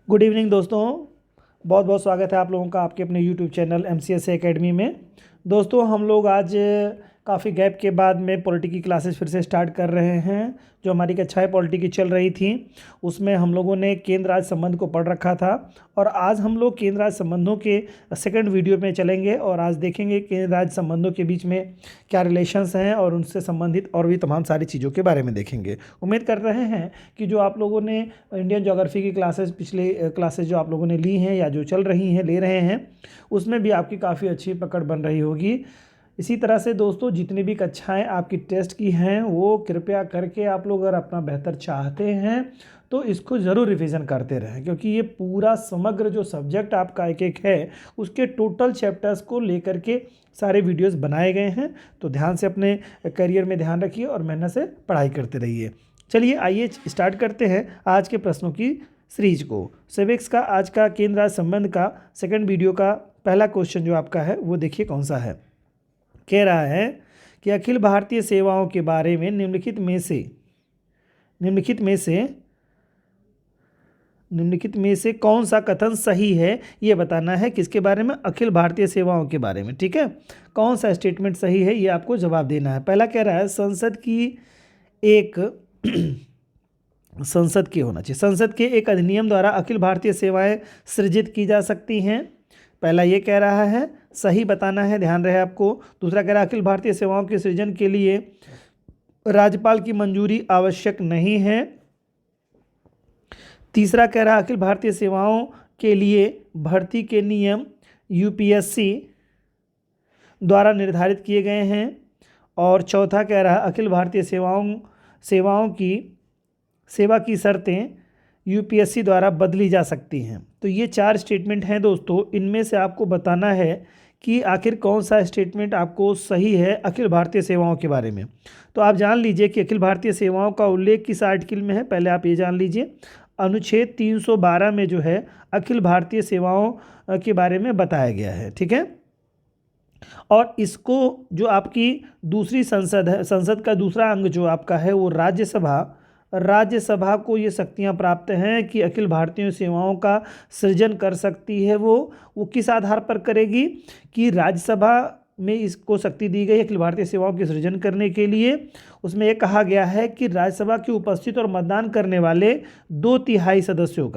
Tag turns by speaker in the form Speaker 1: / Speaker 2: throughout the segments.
Speaker 1: Good evening दोस्तों। बहुत बहुत स्वागत है आप लोगों का आपके अपने यूट्यूब चैनल MCSA एकेडमी में। दोस्तों हम लोग आज काफ़ी गैप के बाद में पॉलिटी की क्लासेस फिर से स्टार्ट कर रहे हैं। जो हमारी कक्षाएं पॉलिटी की चल रही थी उसमें हम लोगों ने केंद्र राज्य संबंध को पढ़ रखा था और आज हम लोग केंद्र राज्य संबंधों के सेकंड वीडियो में चलेंगे और आज देखेंगे केंद्र राज्य संबंधों के बीच में क्या रिलेशंस हैं और उनसे संबंधित और भी तमाम सारी चीज़ों के बारे में देखेंगे। उम्मीद कर रहे हैं कि जो आप लोगों ने इंडियन ज्योग्राफी की क्लासेस पिछले क्लासेस जो आप लोगों ने ली हैं या जो चल रही हैं ले रहे हैं उसमें भी आपकी काफ़ी अच्छी पकड़ बन रही होगी। इसी तरह से दोस्तों जितनी भी कक्षाएं आपकी टेस्ट की हैं वो कृपया करके आप लोग अगर अपना बेहतर चाहते हैं तो इसको ज़रूर रिवीजन करते रहें, क्योंकि ये पूरा समग्र जो सब्जेक्ट आपका एक एक है उसके टोटल चैप्टर्स को लेकर के सारे वीडियोस बनाए गए हैं। तो ध्यान से अपने करियर में ध्यान रखिए और मेहनत से पढ़ाई करते रहिए। चलिए आइए स्टार्ट करते हैं आज के प्रश्नों की सीरीज को। सिविक्स का आज का केंद्र राज्य संबंध का सेकंड वीडियो का पहला क्वेश्चन जो आपका है वो देखिए कौन सा है। कह रहा है कि अखिल भारतीय सेवाओं के बारे में निम्नलिखित में से कौन सा कथन सही है, ये बताना है। किसके बारे में? अखिल भारतीय सेवाओं के बारे में। ठीक है, कौन सा स्टेटमेंट सही है ये आपको जवाब देना है। पहला कह रहा है संसद के एक अधिनियम द्वारा अखिल भारतीय सेवाएं सृजित की जा सकती हैं। पहला ये कह रहा है, सही बताना है, ध्यान रहे आपको। दूसरा कह रहा है अखिल भारतीय सेवाओं के सृजन के लिए राज्यपाल की मंजूरी आवश्यक नहीं है। तीसरा कह रहा है अखिल भारतीय सेवाओं के लिए भर्ती के नियम UPSC द्वारा निर्धारित किए गए हैं। और चौथा कह रहा है अखिल भारतीय सेवा की शर्तें UPSC द्वारा बदली जा सकती हैं। तो ये चार स्टेटमेंट हैं दोस्तों, इनमें से आपको बताना है कि आखिर कौन सा स्टेटमेंट आपको सही है अखिल भारतीय सेवाओं के बारे में। तो आप जान लीजिए कि अखिल भारतीय सेवाओं का उल्लेख किस आर्टिकल में है, पहले आप ये जान लीजिए। अनुच्छेद 312 में जो है अखिल भारतीय सेवाओं के बारे में बताया गया है। ठीक है, और इसको जो आपकी दूसरी संसद है, संसद का दूसरा अंग जो आपका है वो राज्यसभा को ये शक्तियां प्राप्त हैं कि अखिल भारतीय सेवाओं का सृजन कर सकती है। वो किस आधार पर करेगी कि राज्यसभा में इसको शक्ति दी गई अखिल भारतीय सेवाओं की सृजन करने के लिए। उसमें यह कहा गया है कि राज्यसभा के उपस्थित और मतदान करने वाले 2/3 सदस्यों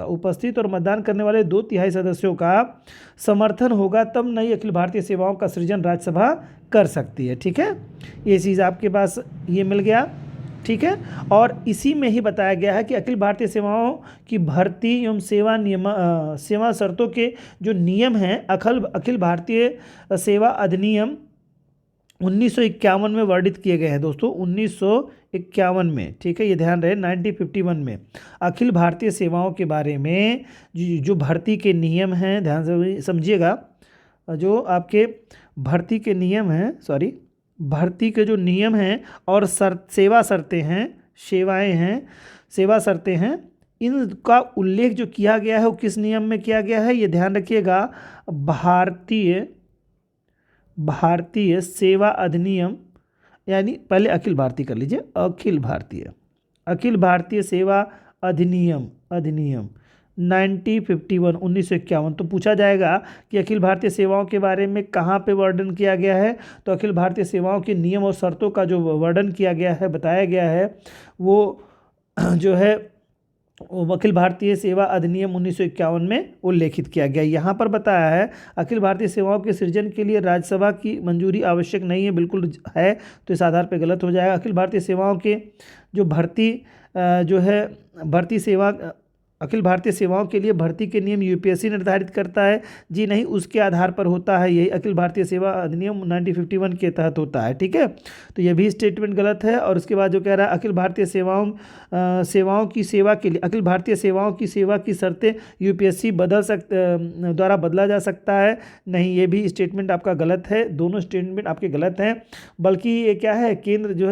Speaker 1: का समर्थन होगा, तब नई अखिल भारतीय सेवाओं का सृजन राज्यसभा कर सकती है। ठीक है, ये चीज़ आपके पास ये मिल गया। ठीक है, और इसी में ही बताया गया है कि अखिल भारतीय सेवाओं की भर्ती एवं सेवा शर्तों के जो नियम हैं अखिल भारतीय सेवा अधिनियम 1951 में वर्णित किए गए हैं दोस्तों, 1951 में। ठीक है, ये ध्यान रहे, 1951 में अखिल भारतीय सेवाओं के बारे में जो भर्ती के नियम हैं, ध्यान से समझिएगा, जो आपके भर्ती के नियम हैं, भर्ती के जो नियम हैं और सेवा शर्तें हैं, इनका उल्लेख जो किया गया है वो किस नियम में किया गया है, ये ध्यान रखिएगा। भारतीय सेवा अधिनियम, यानी पहले अखिल भारतीय कर लीजिए, अखिल भारतीय सेवा अधिनियम 1951। तो पूछा जाएगा कि अखिल भारतीय सेवाओं के बारे में कहाँ पे वर्णन किया गया है, तो अखिल भारतीय सेवाओं के नियम और शर्तों का जो वर्णन किया गया है, बताया गया है, वो जो है वो अखिल भारतीय सेवा अधिनियम 1951 में उल्लेखित किया गया। यहाँ पर बताया है अखिल भारतीय सेवाओं के सृजन के लिए राज्यसभा की मंजूरी आवश्यक नहीं है, बिल्कुल है, तो इस आधार पर गलत हो जाएगा। अखिल भारतीय सेवाओं के जो अखिल भारतीय सेवाओं के लिए भर्ती के नियम UPSC निर्धारित करता है, जी नहीं, उसके आधार पर होता है, यही अखिल भारतीय सेवा अधिनियम 1951 के तहत होता है। ठीक है, तो यह भी स्टेटमेंट गलत है। और उसके बाद जो कह रहा है अखिल भारतीय सेवाओं की सेवा के लिए अखिल भारतीय सेवाओं की सेवा की शर्तें UPSC द्वारा बदला जा सकता है, नहीं, ये भी स्टेटमेंट आपका गलत है। दोनों स्टेटमेंट आपके गलत हैं। बल्कि ये क्या है, केंद्र जो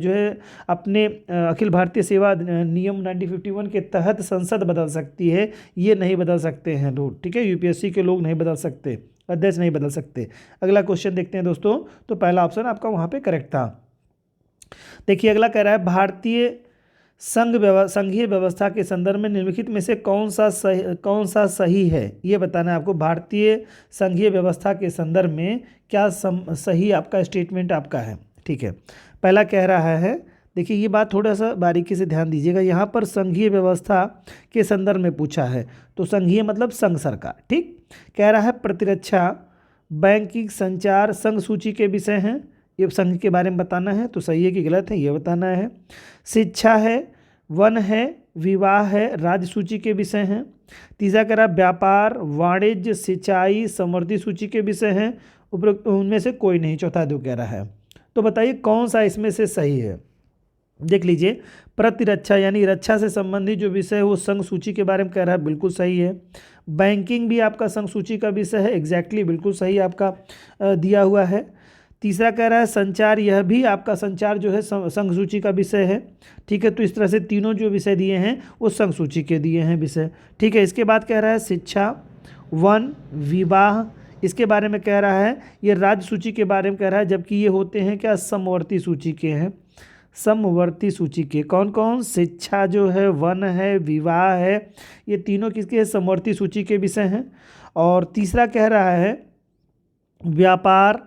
Speaker 1: है अपने अखिल भारतीय सेवा नियम 1951 के तहत संसद बदल सकती है, ये नहीं बदल सकते हैं लोग। ठीक है, UPSC के लोग नहीं बदल सकते, अध्यक्ष नहीं बदल सकते। अगला क्वेश्चन देखते हैं दोस्तों। तो पहला ऑप्शन आपका वहाँ पे करेक्ट था। देखिए अगला कह रहा है भारतीय संघीय व्यवस्था के संदर्भ में निम्नलिखित में से कौन सा सही है, ये बताना है आपको। भारतीय संघीय व्यवस्था के संदर्भ में क्या सही आपका स्टेटमेंट आपका है। ठीक है, पहला कह रहा है, देखिए ये बात थोड़ा सा बारीकी से ध्यान दीजिएगा। यहाँ पर संघीय व्यवस्था के संदर्भ में पूछा है, तो संघीय मतलब संघ सरकार। ठीक, कह रहा है प्रतिरक्षा, बैंकिंग, संचार संघ सूची के विषय हैं, ये संघ के बारे में बताना है। तो सही है कि गलत है ये बताना है। शिक्षा है, वन है, विवाह है, राज्य सूची के विषय हैं। तीसरा कह रहा है व्यापार, वाणिज्य, सिंचाई, समृद्धि सूची के विषय हैं। उपरोक्त उनमें से कोई नहीं, चौथा जो कह रहा है। तो बताइए कौन सा इसमें से सही है। देख लीजिए, प्रतिरक्षा यानी रक्षा से संबंधित जो विषय है वो संघ सूची के बारे में कह रहा है, बिल्कुल सही है। बैंकिंग भी आपका संघ सूची का विषय है, एग्जैक्टली बिल्कुल सही आपका दिया हुआ है। तीसरा कह रहा है संचार, यह भी आपका संचार जो है संघ सूची का विषय है। ठीक है, तो इस तरह से तीनों जो विषय दिए हैं वो संघ सूची के दिए हैं विषय। ठीक है, इसके बाद कह रहा है शिक्षा, वन, विवाह, इसके बारे में कह रहा है, ये राज्य सूची के बारे में कह रहा है, जबकि ये होते हैं क्या, समवर्ती सूची के हैं। समवर्ती सूची के कौन कौन, शिक्षा जो है, वन है, विवाह है, ये तीनों किसके समवर्ती सूची के विषय हैं। और तीसरा कह रहा है व्यापार,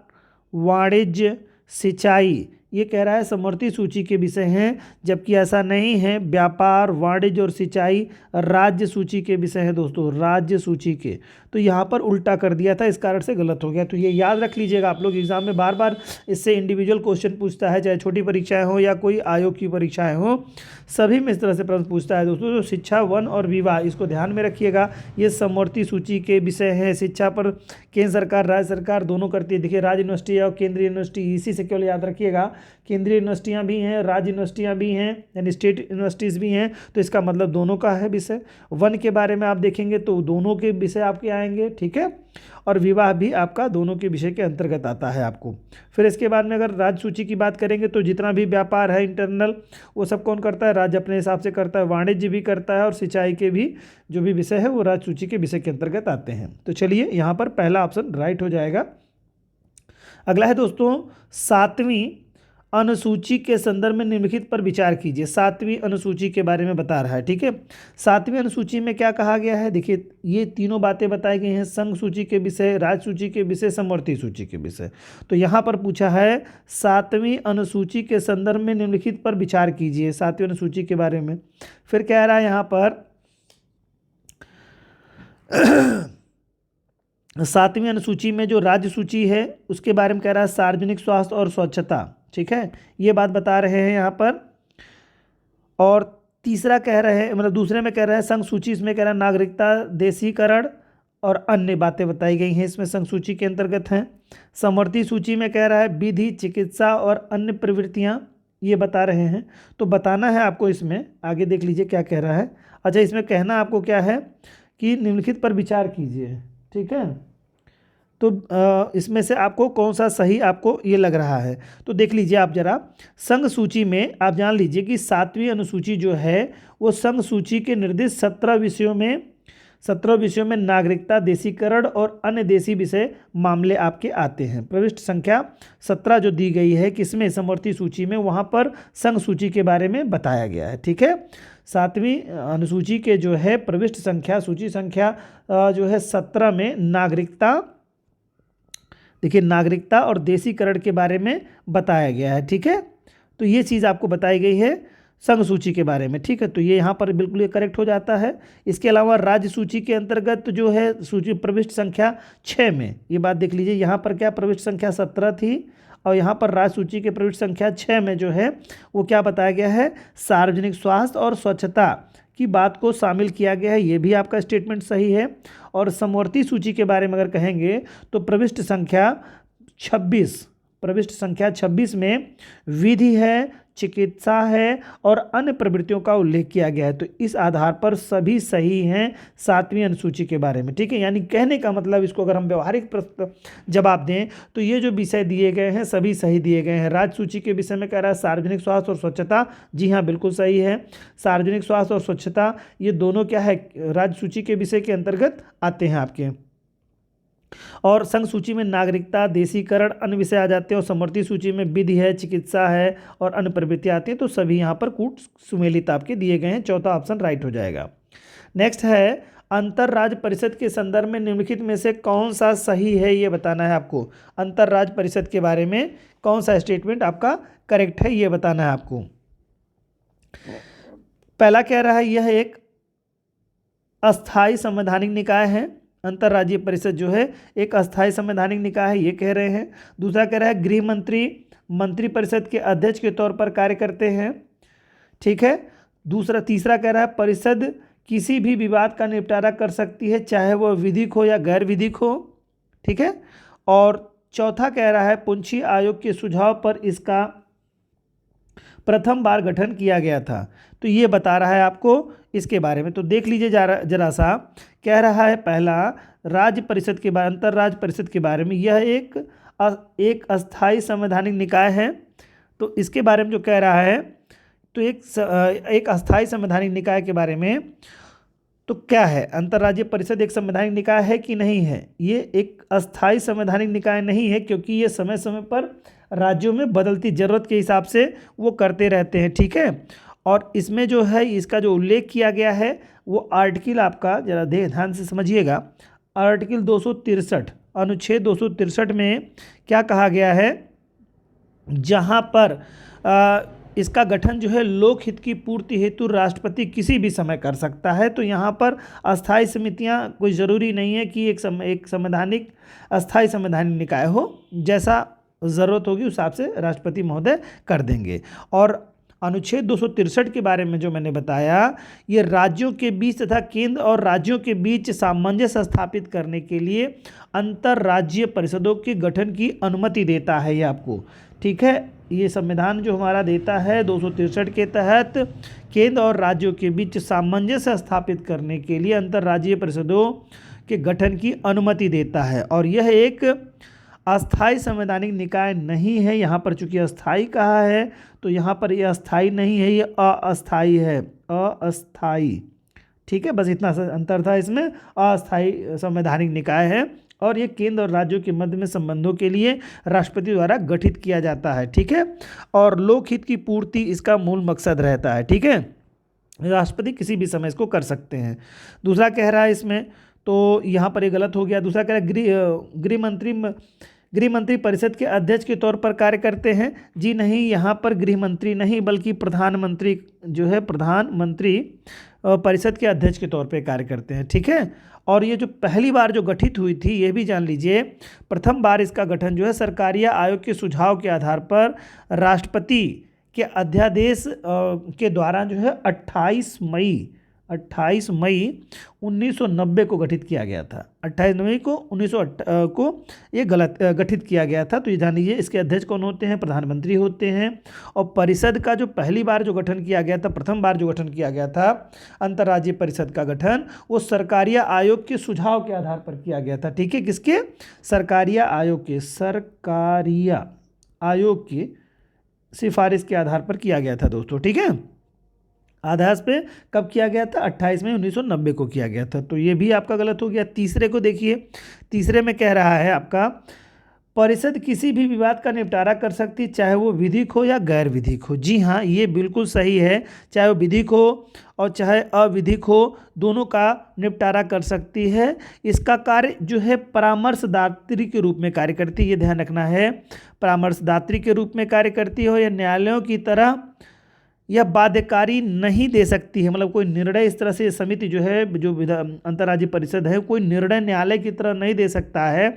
Speaker 1: वाणिज्य, सिंचाई, ये कह रहा है समवर्ती सूची के विषय हैं, जबकि ऐसा नहीं है। व्यापार, वाणिज्य और सिंचाई राज्य सूची के विषय हैं दोस्तों, राज्य सूची के। तो यहाँ पर उल्टा कर दिया था, इस कारण से गलत हो गया। तो ये याद रख लीजिएगा, आप लोग एग्जाम में बार बार इससे इंडिविजुअल क्वेश्चन पूछता है, चाहे छोटी परीक्षाएं हो या कोई आयोग की परीक्षाएं हो, सभी में इस तरह से प्रश्न पूछता है दोस्तों। तो शिक्षा, वन और विवाह, इसको ध्यान में रखिएगा, ये समवर्ती सूची के विषय हैं। शिक्षा पर केंद्र सरकार, राज्य सरकार दोनों करती है। देखिए, राज्य यूनिवर्सिटी और केंद्रीय यूनिवर्सिटी, इसी से केवल याद रखिएगा, केंद्रीय यूनिवर्सिटियाँ भी हैं, राज्य यूनिवर्सिटियाँ भी हैं, यानी स्टेट यूनिवर्सिटीज़ भी हैं, तो इसका मतलब दोनों का है विषय। वन के बारे में आप देखेंगे तो दोनों के विषय आपके आएंगे। ठीक है, और विवाह भी आपका दोनों के विषय के अंतर्गत आता है आपको। फिर इसके बाद में अगर राज्य सूची की बात करेंगे तो जितना भी व्यापार है इंटरनल, वो सब कौन करता है, राज्य अपने हिसाब से करता है। वाणिज्य भी करता है, और सिंचाई के भी जो भी विषय है वो राज्य सूची के विषय के अंतर्गत आते हैं। तो चलिए यहाँ पर पहला ऑप्शन राइट हो जाएगा। अगला है दोस्तों 7वीं अनुसूची के संदर्भ में निम्नलिखित पर विचार कीजिए। 7वीं अनुसूची के बारे में बता रहा है। ठीक है, 7वीं अनुसूची में क्या कहा गया है, देखिए ये तीनों बातें बताई गई हैं, संघ सूची के विषय, राज्य सूची के विषय, समवर्ती सूची के विषय। तो यहाँ पर पूछा है 7वीं अनुसूची के संदर्भ में निम्नलिखित पर विचार कीजिए, 7वीं अनुसूची के बारे में। फिर कह रहा है यहाँ पर 7वीं अनुसूची में जो राज्य सूची है उसके बारे में कह रहा है सार्वजनिक स्वास्थ्य और स्वच्छता। ठीक है, ये बात बता रहे हैं यहाँ पर। और तीसरा कह रहे हैं, मतलब दूसरे में कह रहे हैं संघ सूची, इसमें कह रहा है नागरिकता, देशीकरण और अन्य बातें बताई गई हैं, इसमें संघ सूची के अंतर्गत हैं। समवर्ती सूची में कह रहा है विधि, चिकित्सा और अन्य प्रवृत्तियाँ, ये बता रहे हैं। तो बताना है आपको इसमें, आगे देख लीजिए क्या कह रहा है। अच्छा, इसमें कहना आपको क्या है कि निम्नलिखित पर विचार कीजिए। ठीक है, तो इसमें से आपको कौन सा सही आपको ये लग रहा है। तो देख लीजिए आप जरा, संघ सूची में आप जान लीजिए कि 7वीं अनुसूची जो है वो संघ सूची के निर्दिष्ट 17 विषयों में नागरिकता, देशीकरण और अन्य देशी विषय मामले आपके आते हैं। प्रविष्ट संख्या 17 जो दी गई है किसमें, समवर्ती सूची में, वहाँ पर संघ सूची के बारे में बताया गया है। ठीक है, 7वीं अनुसूची के जो है प्रविष्ट संख्या, सूची संख्या जो है 17 में नागरिकता, देखिए नागरिकता और देशीकरण के बारे में बताया गया है। ठीक है, तो ये चीज़ आपको बताई गई है संघ सूची के बारे में। ठीक है, तो ये यहाँ पर बिल्कुल ये करेक्ट हो जाता है। इसके अलावा राज्य सूची के अंतर्गत जो है सूची प्रविष्ट संख्या 6 में, ये बात देख लीजिए, यहाँ पर क्या प्रविष्ट संख्या 17 थी, और यहाँ पर राज्य सूची के प्रविष्ट संख्या 6 में जो है वो क्या बताया गया है, सार्वजनिक स्वास्थ्य और स्वच्छता की बात को शामिल किया गया है। ये भी आपका स्टेटमेंट सही है। और समवर्ती सूची के बारे में अगर कहेंगे तो प्रविष्ट संख्या 26 में विधि है, चिकित्सा है और अन्य प्रवृत्तियों का उल्लेख किया गया है। तो इस आधार पर सभी सही हैं 7वीं अनुसूची के बारे में। ठीक है, यानी कहने का मतलब, इसको अगर हम व्यवहारिक जवाब दें तो ये जो विषय दिए गए हैं सभी सही दिए गए हैं। राज्य सूची के विषय में कह रहा है सार्वजनिक स्वास्थ्य और स्वच्छता, जी हाँ बिल्कुल सही है। सार्वजनिक स्वास्थ्य और स्वच्छता ये दोनों क्या है, राज्य सूची के विषय के अंतर्गत आते हैं आपके। और संघ सूची में नागरिकता, देशीकरण, अन्य विषय आ जाते हैं। और समवर्ती सूची में विधि है, चिकित्सा है और अन्य प्रवृत्ति आती है। तो सभी यहाँ पर कूट सुमेलित आपके दिए गए हैं। चौथा ऑप्शन राइट हो जाएगा। नेक्स्ट है अंतरराज्य परिषद के संदर्भ में निम्नलिखित में से कौन सा सही है, ये बताना है आपको। अंतरराज्य परिषद के बारे में कौन सा स्टेटमेंट आपका करेक्ट है, ये बताना है आपको। पहला कह रहा है यह एक अस्थाई संवैधानिक निकाय है। अंतरराज्यीय परिषद जो है एक अस्थाई संवैधानिक निकाय है, ये कह रहे हैं। दूसरा कह रहा है गृह मंत्री मंत्रिपरिषद के अध्यक्ष के तौर पर कार्य करते हैं, ठीक है। तीसरा कह रहा है परिषद किसी भी विवाद का निपटारा कर सकती है, चाहे वह विधिक हो या गैर विधिक हो, ठीक है। और चौथा कह रहा है पुंछी आयोग के सुझाव पर इसका प्रथम बार गठन किया गया था। तो ये बता रहा है आपको इसके बारे में। तो देख लीजिए जरा सा। कह रहा है पहला राज्य परिषद के बारे, अंतरराज्य परिषद के बारे में, यह एक अस्थाई संवैधानिक निकाय है। तो इसके बारे में जो कह रहा है, तो एक अस्थाई संवैधानिक निकाय के बारे में तो क्या है, अंतरराज्यीय परिषद एक संवैधानिक निकाय है कि नहीं है? ये एक अस्थाई संवैधानिक निकाय नहीं है, क्योंकि ये समय समय पर राज्यों में बदलती ज़रूरत के हिसाब से वो करते रहते हैं, ठीक है। और इसमें जो है इसका जो उल्लेख किया गया है वो आर्टिकल आपका जरा ध्यान से समझिएगा। आर्टिकल 263 अनुच्छेद 263 में क्या कहा गया है, जहाँ पर इसका गठन जो है लोकहित की पूर्ति हेतु राष्ट्रपति किसी भी समय कर सकता है। तो यहाँ पर अस्थाई समितियाँ कोई ज़रूरी नहीं है कि एक संवैधानिक अस्थाई संवैधानिक निकाय हो, जैसा ज़रूरत होगी उस हिसाब से राष्ट्रपति महोदय कर देंगे। और अनुच्छेद 263 के बारे में जो मैंने बताया, ये राज्यों के बीच तथा केंद्र और राज्यों के बीच सामंजस्य स्थापित करने के लिए अंतरराज्यीय परिषदों के गठन की अनुमति देता है ये आपको, ठीक है। ये संविधान जो हमारा देता है 263 के तहत केंद्र और राज्यों के बीच सामंजस्य स्थापित करने के लिए अंतरराज्यीय परिषदों के गठन की अनुमति देता है। और यह एक अस्थाई संवैधानिक निकाय नहीं है। यहाँ पर चूंकि अस्थाई कहा है तो यहाँ पर यह अस्थाई नहीं है, ये अस्थाई है, अस्थाई, ठीक है। बस इतना अंतर था इसमें। अस्थाई संवैधानिक निकाय है और ये केंद्र और राज्यों के मध्य में संबंधों के लिए राष्ट्रपति द्वारा गठित किया जाता है, ठीक है। और लोकहित की पूर्ति इसका मूल मकसद रहता है, ठीक है। राष्ट्रपति किसी भी समय इसको कर सकते हैं। दूसरा कह रहा है इसमें, तो यहाँ पर ये गलत हो गया। दूसरा कह रहा है गृह मंत्री परिषद के अध्यक्ष के तौर पर कार्य करते हैं। जी नहीं, यहाँ पर गृह मंत्री नहीं बल्कि प्रधानमंत्री जो है प्रधानमंत्री परिषद के अध्यक्ष के तौर पर कार्य करते हैं, ठीक है। और ये जो पहली बार जो गठित हुई थी ये भी जान लीजिए, प्रथम बार इसका गठन जो है सरकारीय आयोग के सुझाव के आधार पर राष्ट्रपति के अध्यादेश के द्वारा जो है 28 मई 1990 को गठित किया गया था। 28 मई को 1900 को ये गठित किया गया था। तो ये जान लीजिए इसके अध्यक्ष कौन होते हैं, प्रधानमंत्री होते हैं। और परिषद का जो पहली बार जो गठन किया गया था, प्रथम बार जो गठन किया गया था अंतर्राज्यीय परिषद का गठन, वो सरकारीय आयोग के सुझाव के आधार पर किया गया था, ठीक है। किसके? सरकारीय आयोग के सिफारिश के आधार पर किया गया था दोस्तों, ठीक है। आदेश पे कब किया गया था? 28 मई 1990 को किया गया था। तो ये भी आपका गलत हो गया। तीसरे को देखिए, तीसरे में कह रहा है आपका परिषद किसी भी विवाद का निपटारा कर सकती है, चाहे वो विधिक हो या गैर विधिक हो। जी हाँ, ये बिल्कुल सही है। चाहे वो विधिक हो और चाहे अविधिक हो, दोनों का निपटारा कर सकती है। इसका कार्य जो है परामर्शदात्री के रूप में कार्य करती है, ये ध्यान रखना है। परामर्शदात्री के रूप में कार्य करती है। या न्यायालयों की तरह यह बाध्यकारी नहीं दे सकती है, मतलब कोई निर्णय इस तरह से समिति जो है, जो अंतर्राज्यीय परिषद है, कोई निर्णय न्यायालय की तरह नहीं दे सकता है।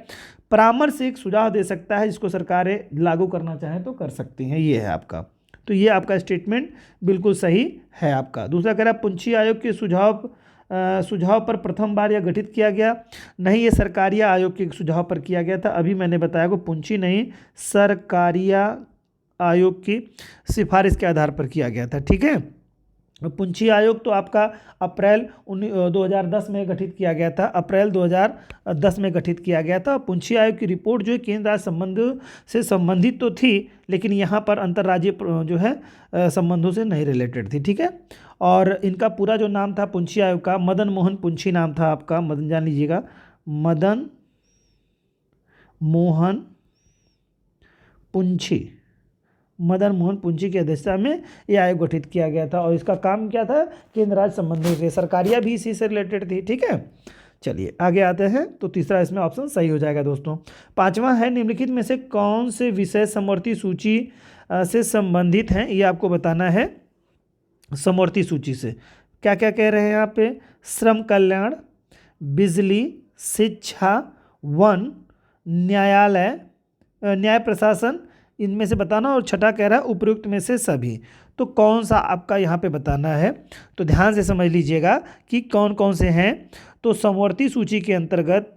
Speaker 1: परामर्श एक सुझाव दे सकता है, जिसको सरकारें लागू करना चाहें तो कर सकती हैं। ये है आपका। तो ये आपका स्टेटमेंट बिल्कुल सही है आपका। दूसरा कह रहा है पुंछी आयोग के सुझाव पर प्रथम बार यह गठित किया गया। नहीं, ये सरकारीय आयोग के सुझाव पर किया गया था। अभी मैंने बताया को पुंछी नहीं, सरकारीय आयोग की सिफारिश के आधार पर किया गया था, ठीक है। पुंछी आयोग तो आपका अप्रैल 2010 में गठित किया गया था। अप्रैल 2010 में गठित किया गया था। पुंछी आयोग की रिपोर्ट जो है केंद्र राज्य संबंध से संबंधित तो थी, लेकिन यहाँ पर अंतर्राज्यीय जो है संबंधों से नहीं रिलेटेड थी, ठीक है। और इनका पूरा जो नाम था पुंछी आयोग का, मदन मोहन पुंछी नाम था आपका। मदन जान लीजिएगा, मदन मोहन पुंछी, मदन मोहन पुंछी की अध्यक्षता में ये आयोग गठित किया गया था और इसका काम क्या था, केंद्र राज्य संबंधों से, सरकारियाँ भी इसी से रिलेटेड थी। ठीक है, चलिए आगे आते हैं। तो तीसरा इसमें ऑप्शन सही हो जाएगा दोस्तों। पांचवा है, निम्नलिखित में से कौन से विषय समवर्ती सूची से संबंधित हैं, ये आपको बताना है। समवर्ती सूची से क्या क्या कह रहे हैं यहाँ पे, श्रम कल्याण, बिजली, शिक्षा, वन, न्यायालय, न्याय प्रशासन, इनमें से बताना। और छठा कह रहा है उपयुक्त में से सभी। तो कौन सा आपका यहाँ पे बताना है, तो ध्यान से समझ लीजिएगा कि कौन कौन से हैं। तो समवर्ती सूची के अंतर्गत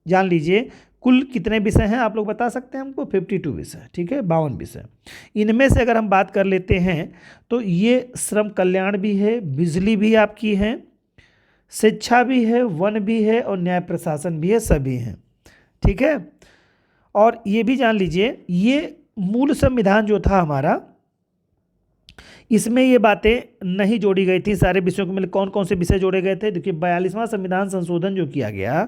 Speaker 1: जान लीजिए कुल कितने विषय हैं, आप लोग बता सकते हैं हमको, 52 विषय। ठीक है, 52 विषय। इनमें से अगर हम बात कर लेते हैं तो ये श्रम कल्याण भी है, बिजली भी आपकी है, शिक्षा भी है, वन भी है और न्याय प्रशासन भी है, सभी हैं। ठीक है, और ये भी जान लीजिए ये मूल संविधान जो था हमारा, इसमें ये बातें नहीं जोड़ी गई थी। सारे विषयों को मिले कौन कौन से विषय जोड़े गए थे, देखिए 42वां संविधान संशोधन जो किया गया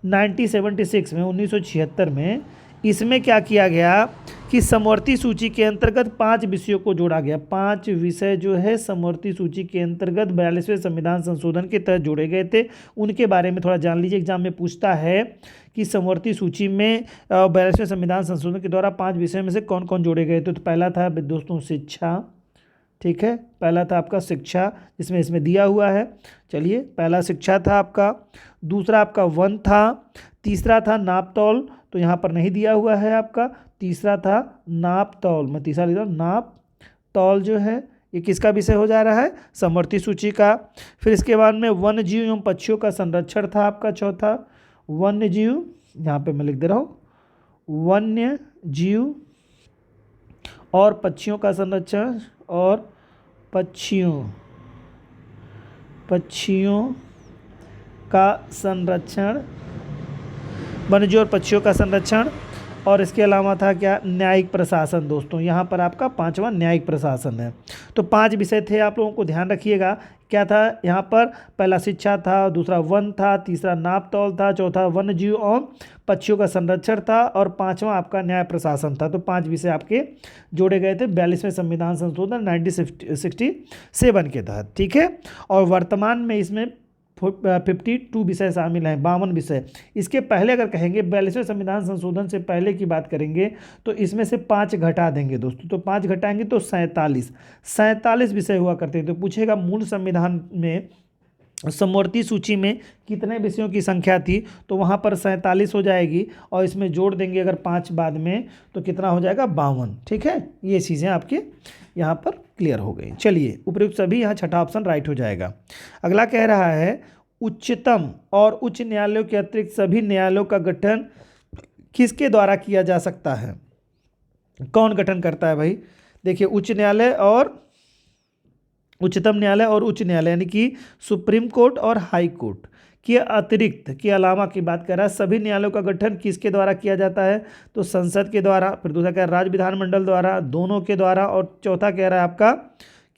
Speaker 1: 1976 में, 1976 में, इसमें क्या किया गया कि समवर्ती सूची के अंतर्गत 5 विषयों को जोड़ा गया। 5 विषय जो है समवर्ती सूची के अंतर्गत 42वें संविधान संशोधन के तहत जोड़े गए थे। उनके बारे में थोड़ा जान लीजिए, एग्जाम में पूछता है कि समवर्ती सूची में 42वें संविधान संशोधन के द्वारा 5 विषयों में से कौन कौन जोड़े गए थे। तो पहला था दोस्तों शिक्षा। ठीक है, पहला था आपका शिक्षा, जिसमें इसमें दिया हुआ है। चलिए, पहला शिक्षा था आपका। दूसरा आपका वन था। तीसरा था नापतौल, तो यहाँ पर नहीं दिया हुआ है आपका। तीसरा था नापतौल, मैं तीसरा लिख रहा हूँ, नापतौल जो है ये किसका विषय हो जा रहा है, समवर्ती सूची का। फिर इसके बाद में वन्य जीव एवं पक्षियों का संरक्षण था आपका चौथा। वन्य जीव, यहाँ पे मैं लिख दे रहा हूँ, वन्य जीव और पक्षियों का संरक्षण, और पक्षियों का संरक्षण, वन्यजीव और पक्षियों का संरक्षण। और इसके अलावा था क्या, न्यायिक प्रशासन। दोस्तों यहाँ पर आपका 5वां न्यायिक प्रशासन है। तो 5 विषय थे, आप लोगों को ध्यान रखिएगा। क्या था यहाँ पर, पहला शिक्षा था, दूसरा वन था, तीसरा नापतौल था, चौथा वन्यजीव और पक्षियों का संरक्षण था, और 5वां आपका न्याय प्रशासन था। तो 5 विषय आपके जोड़े गए थे 42वें संविधान संशोधन 1967 के तहत। ठीक है, और वर्तमान में इसमें 52 विषय शामिल हैं, 52 विषय। इसके पहले अगर कहेंगे 42वें संविधान संशोधन से पहले की बात करेंगे तो इसमें से 5 घटा देंगे दोस्तों। तो 5 घटाएंगे तो 47 विषय हुआ करते हैं। तो पूछेगा मूल संविधान में समवर्ती सूची में कितने विषयों की संख्या थी, तो वहाँ पर 47 हो जाएगी, और इसमें जोड़ देंगे अगर 5 बाद में तो कितना हो जाएगा, 52। ठीक है, ये चीज़ें आपके यहाँ पर क्लियर हो गई। चलिए, उपयुक्त सभी, यहाँ छठा ऑप्शन राइट हो जाएगा। अगला कह रहा है उच्चतम और उच्च न्यायालयों के अतिरिक्त सभी न्यायालयों का गठन किसके द्वारा किया जा सकता है। कौन गठन करता है भाई, देखिए उच्चतम न्यायालय और उच्च न्यायालय, यानी कि सुप्रीम कोर्ट और हाई कोर्ट के अतिरिक्त, के अलावा की बात कर रहा है, सभी न्यायालयों का गठन किसके द्वारा किया जाता है, तो संसद के द्वारा। फिर दूसरा कह रहा है राज्य विधानमंडल द्वारा, दोनों के द्वारा। और चौथा कह रहा है आपका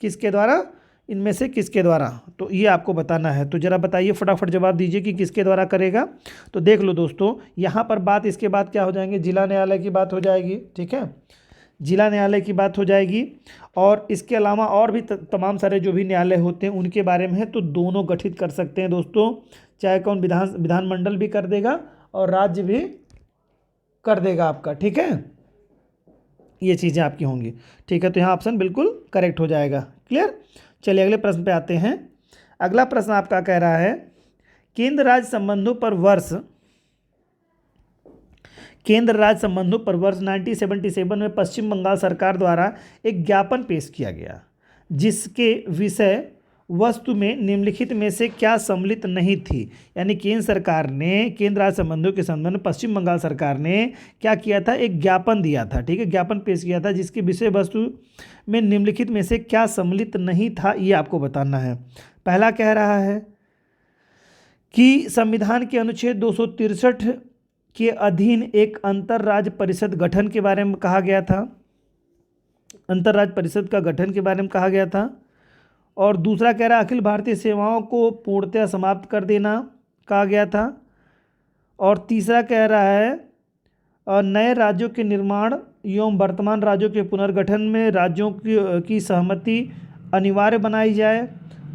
Speaker 1: किसके द्वारा, इनमें से किसके द्वारा, तो ये आपको बताना है। तो जरा बताइए, फटाफट जवाब दीजिए कि किसके द्वारा करेगा। तो देख लो दोस्तों, यहाँ पर बात इसके बाद क्या हो जाएंगे, जिला न्यायालय की बात हो जाएगी। ठीक है, जिला न्यायालय की बात हो जाएगी। और इसके अलावा और भी तमाम सारे जो भी न्यायालय होते हैं उनके बारे में है, तो दोनों गठित कर सकते हैं दोस्तों। चाहे कौन, विधानमंडल भी कर देगा और राज्य भी कर देगा आपका। ठीक है, ये चीज़ें आपकी होंगी। ठीक है, तो यहाँ ऑप्शन बिल्कुल करेक्ट हो जाएगा। क्लियर, चलिए अगले प्रश्न पे आते हैं। अगला प्रश्न आपका कह रहा है केंद्र राज्य संबंधों पर वर्ष 1977 में पश्चिम बंगाल सरकार द्वारा एक ज्ञापन पेश किया गया, जिसके विषय वस्तु में निम्नलिखित में से क्या सम्मिलित नहीं थी। यानी केंद्र सरकार ने, केंद्र राज्य संबंधों के संबंध में पश्चिम बंगाल सरकार ने क्या किया था, एक ज्ञापन दिया था। ठीक है, ज्ञापन पेश किया था, जिसके विषय वस्तु में निम्नलिखित में से क्या सम्मिलित नहीं था, ये आपको बताना है। पहला कह रहा है कि संविधान के अनुच्छेद 263 के अधीन एक अंतर्राज्य परिषद गठन के बारे में कहा गया था, अंतर्राज्य परिषद का गठन के बारे में कहा गया था। और दूसरा कह रहा है अखिल भारतीय सेवाओं को पूर्णतः समाप्त कर देना कहा गया था। और तीसरा कह रहा है नए राज्यों के निर्माण एवं वर्तमान राज्यों के पुनर्गठन में राज्यों की सहमति अनिवार्य बनाई जाए।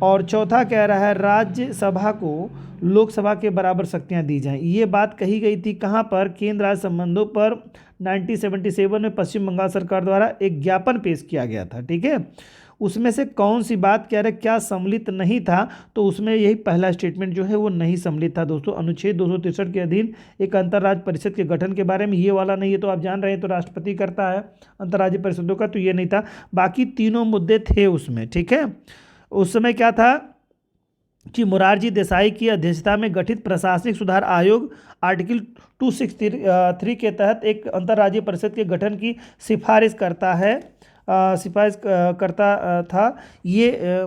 Speaker 1: और चौथा कह रहा है राज्यसभा को लोकसभा के बराबर शक्तियां दी जाएं। ये बात कही गई थी कहाँ पर? केंद्र राज्य संबंधों पर 1977 में पश्चिम बंगाल सरकार द्वारा एक ज्ञापन पेश किया गया था। ठीक है, उसमें से कौन सी बात कह रहे क्या सम्मिलित नहीं था? तो उसमें यही पहला स्टेटमेंट जो है वो नहीं सम्मिलित था दोस्तों। अनुच्छेद 263 के अधीन एक अंतर्राज्य परिषद के गठन के बारे में ये वाला नहीं है, तो आप जान रहे हैं, तो राष्ट्रपति करता है अंतर्राज्यीय परिषदों का, तो ये नहीं था। बाकी तीनों मुद्दे थे उसमें। ठीक है, उस समय क्या था कि मोरारजी देसाई की अध्यक्षता में गठित प्रशासनिक सुधार आयोग आर्टिकल 263 के तहत एक अंतर्राज्यीय परिषद के गठन की सिफारिश करता है, करता था। ये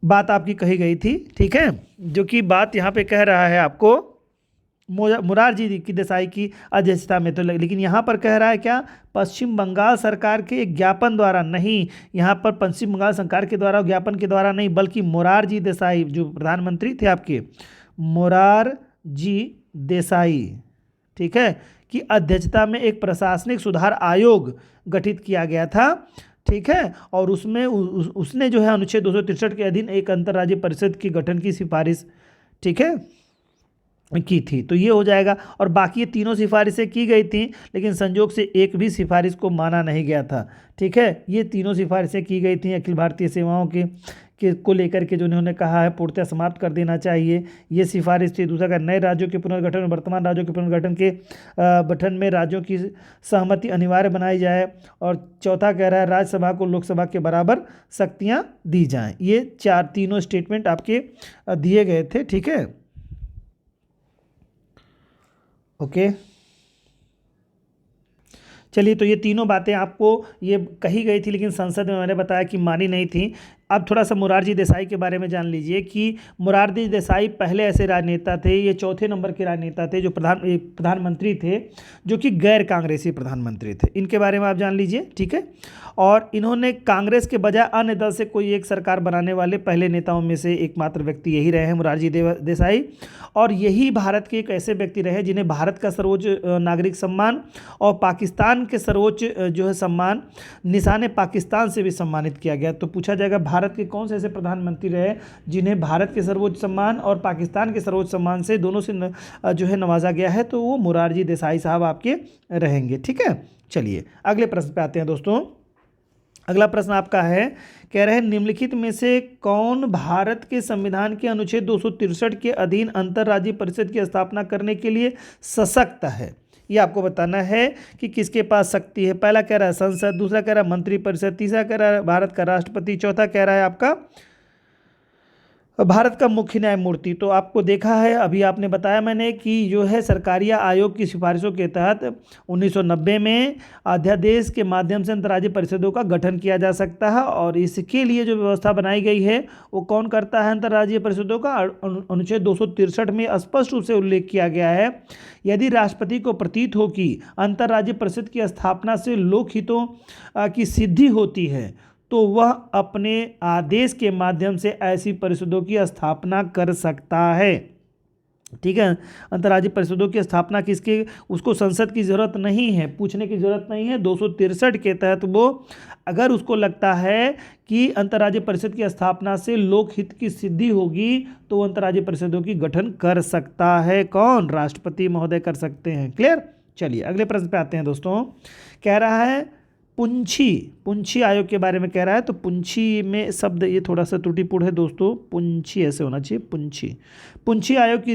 Speaker 1: बात आपकी कही गई थी। ठीक है, जो कि बात यहाँ पे कह रहा है आपको मोरारजी की देसाई की अध्यक्षता में, तो लेकिन यहाँ पर कह रहा है क्या? पश्चिम बंगाल सरकार के एक ज्ञापन द्वारा नहीं, यहाँ पर पश्चिम बंगाल सरकार के द्वारा ज्ञापन के द्वारा नहीं, बल्कि मोरारजी देसाई जो प्रधानमंत्री थे आपके, मोरारजी देसाई, ठीक है, की अध्यक्षता में एक प्रशासनिक सुधार आयोग गठित किया गया था। ठीक है, और उसमें उसने जो है अनुच्छेद 263 के अधीन एक अंतर्राज्यीय परिषद की गठन की सिफारिश, ठीक है, की थी। तो ये हो जाएगा। और बाकी ये तीनों सिफारिशें की गई थी, लेकिन संजोग से एक भी सिफारिश को माना नहीं गया था। ठीक है, ये तीनों सिफारिशें की गई थी अखिल भारतीय सेवाओं के को लेकर के, जो उन्होंने कहा है पूर्णतः समाप्त कर देना चाहिए, ये सिफारिश थी। दूसरा का नए राज्यों के पुनर्गठन और वर्तमान राज्यों के पुनर्गठन के गठन में राज्यों की सहमति अनिवार्य बनाई जाए। और चौथा कह रहा है राज्यसभा को लोकसभा के बराबर शक्तियाँ दी जाएँ। ये तीनों स्टेटमेंट आपके दिए गए थे। ठीक है, ओके, चलिए, तो ये तीनों बातें आपको ये कही गई थी, लेकिन संसद में मैंने बताया कि मानी नहीं थी। अब थोड़ा सा मोरारजी देसाई के बारे में जान लीजिए कि मोरारजी देसाई पहले ऐसे राजनेता थे, ये चौथे नंबर के राजनेता थे जो प्रधानमंत्री थे, जो कि गैर कांग्रेसी प्रधानमंत्री थे। इनके बारे में आप जान लीजिए। ठीक है, और इन्होंने कांग्रेस के बजाय अन्य दल से कोई एक सरकार बनाने वाले पहले नेताओं में से एकमात्र व्यक्ति यही रहे हैं, मोरारजी देसाई। और यही भारत के एक ऐसे व्यक्ति रहे जिन्हें भारत का सर्वोच्च नागरिक सम्मान और पाकिस्तान के सर्वोच्च जो है सम्मान निशान पाकिस्तान से भी सम्मानित किया गया। तो पूछा जाएगा भारत के कौन से ऐसे प्रधानमंत्री रहे जिन्हें भारत के सर्वोच्च सम्मान और पाकिस्तान के सर्वोच्च सम्मान से दोनों से जो है नवाजा गया है, तो वो मोरारजी देसाई साहब आपके रहेंगे। ठीक है, चलिए अगले प्रश्न पे आते हैं दोस्तों। अगला प्रश्न आपका है, कह रहे हैं निम्नलिखित में से कौन भारत के संविधान के अनुच्छेद 263 के अधीन अंतर्राज्यीय परिषद की स्थापना करने के लिए सशक्त है? ये आपको बताना है कि किसके पास शक्ति है। पहला कह रहा है संसद, दूसरा कह रहा है मंत्रिपरिषद, तीसरा कह रहा है भारत का राष्ट्रपति, चौथा कह रहा है आपका भारत का मुख्य न्यायमूर्ति। तो आपको देखा है, अभी आपने बताया मैंने कि जो है सरकारिया आयोग की सिफारिशों के तहत 1990 में अध्यादेश के माध्यम से अंतर्राज्यीय परिषदों का गठन किया जा सकता है। और इसके लिए जो व्यवस्था बनाई गई है वो कौन करता है? अंतर्राज्यीय परिषदों का अनुच्छेद 263 में स्पष्ट रूप से उल्लेख किया गया है, यदि राष्ट्रपति को प्रतीत हो कि अंतर्राज्यीय परिषद की स्थापना से लोकहितों की सिद्धि होती है तो वह अपने आदेश के माध्यम से ऐसी परिषदों की स्थापना कर सकता है। ठीक है, अंतर्राज्यीय परिषदों की स्थापना किसके, उसको संसद की ज़रूरत नहीं है, पूछने की ज़रूरत नहीं है। 263 के तहत वो अगर उसको लगता है कि अंतर्राज्यीय परिषद की स्थापना से लोकहित की सिद्धि होगी तो वो अंतर्राज्यीय परिषदों की गठन कर सकता है। कौन? राष्ट्रपति महोदय कर सकते हैं। क्लियर? चलिए अगले प्रश्न पे आते हैं दोस्तों। कह रहा है पुंछी आयोग के बारे में कह रहा है। तो पुंछी में शब्द ये थोड़ा सा त्रुटिपूर्ण है दोस्तों, पुंछी ऐसे होना चाहिए, पुंछी आयोग की